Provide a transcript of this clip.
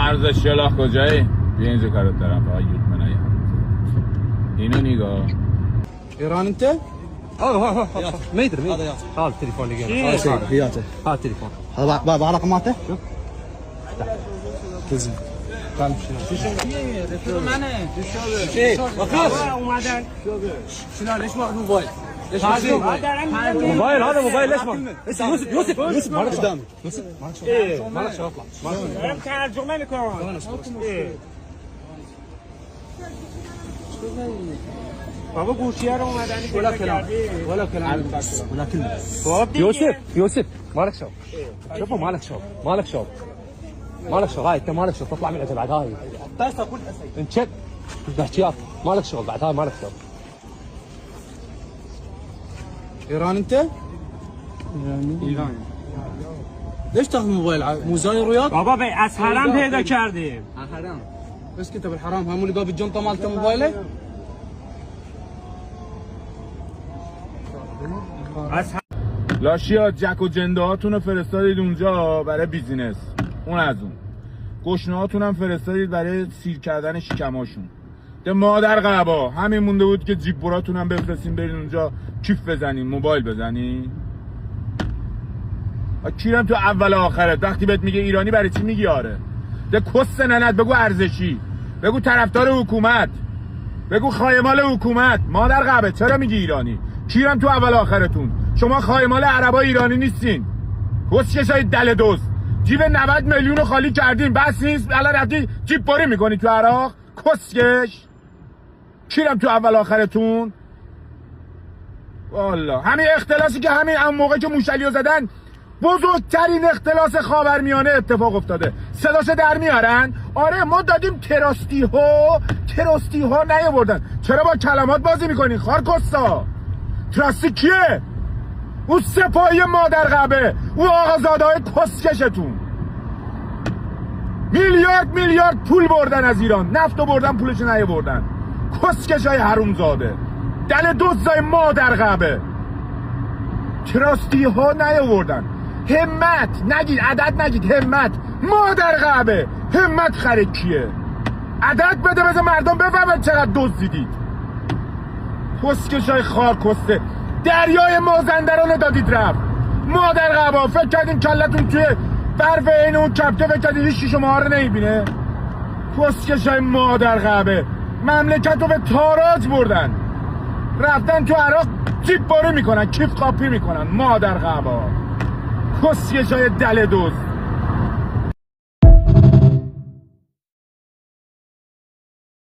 مرز شلاخ کجایی؟ بیا اینجا کارت دارم فقط یوت منایی اینو نگاه ايران انت؟ ما يدري هذا ياسر هذا التليفون اللي هذا سيد هياته هذا التليفون هذا بابا رقماته؟ شوف تزين تعال شنو اومدن شنو ليش ما موبايل؟ ليش موبايل هذا موبايل ليش ما يوسف مالك قدامي يوسف مالك شغل اطلع انا ترجمه لكم بابا گوشی‌ها رو اومدن ولا كلام ولا كلام ولا كلمه يوسف مالك شغل شوفوا مالك شغل هاي انت مالك شغل تطلع من عندها بعد هاي طاسه كل انشد تحكيات مالك شغل بعد هاي مالك شغل ايران انت؟ ایرانی ليش تاخذ موبايل مو زاير وياك؟ بابا بي از حرم پیدا کردیم حرام بس كنت بالحرام هم اللي جاب الجنطه مالته موبايله؟ لاشیا جک و جنده هاتون رو فرستادید اونجا برای بیزینس اون از اون گشنه هاتون هم فرستادید برای سیر کردن شکماشون ده مادر قبا همین مونده بود که جیب براتون هم بفرستین برین اونجا کیف بزنین موبایل بزنین کیرم تو اول آخرت وقتی بهت میگه ایرانی برای چی میگی آره ده کس ننت بگو ارزشی بگو طرفدار حکومت بگو خایمال حکومت مادر قبه چرا میگی ایرانی کیرم تو اول آخرتون شما خایمال عربا ایرانی نیستین کسکشای دل دوست جیب 90 میلیون رو خالی کردین بس نیست الان رفتی جیب باری میکنی تو عراق کسکش کیرم تو اول آخرتون والا همین اختلاسی که همین اون موقع که موشلیو زدن بزرگترین اختلاس خاورمیانه اتفاق افتاده صداشو در میارن آره ما دادیم تراستی ها نیاوردن چرا با کلمات بازی میکنین خارکستا تراستی کیه اون سپاهی مادر قبه اون آقازاده های کسکشتون میلیارد پول بردن از ایران نفتو بردن پولش نیاوردن کسکش های حرومزاده دل دوزای مادر قبه تراستی ها نیاوردن همت نگید عدد نگید همت مادر قبه همت خرکیه عدد بده بذار مردم بفهمن چقدر دزدیدید کسکش های خار کسته دریای مازندران رو دادید رفت مادر قبا فکر کردین کلتون توی برف این اون کپته فکر کردین هیچ شما رو نمیبینه کسکش های مادر قبه مملکت رو به تاراج بردن رفتن تو عراق جیب باری میکنن کیف کاپی میکنن مادر قبا کسکش های دل دوست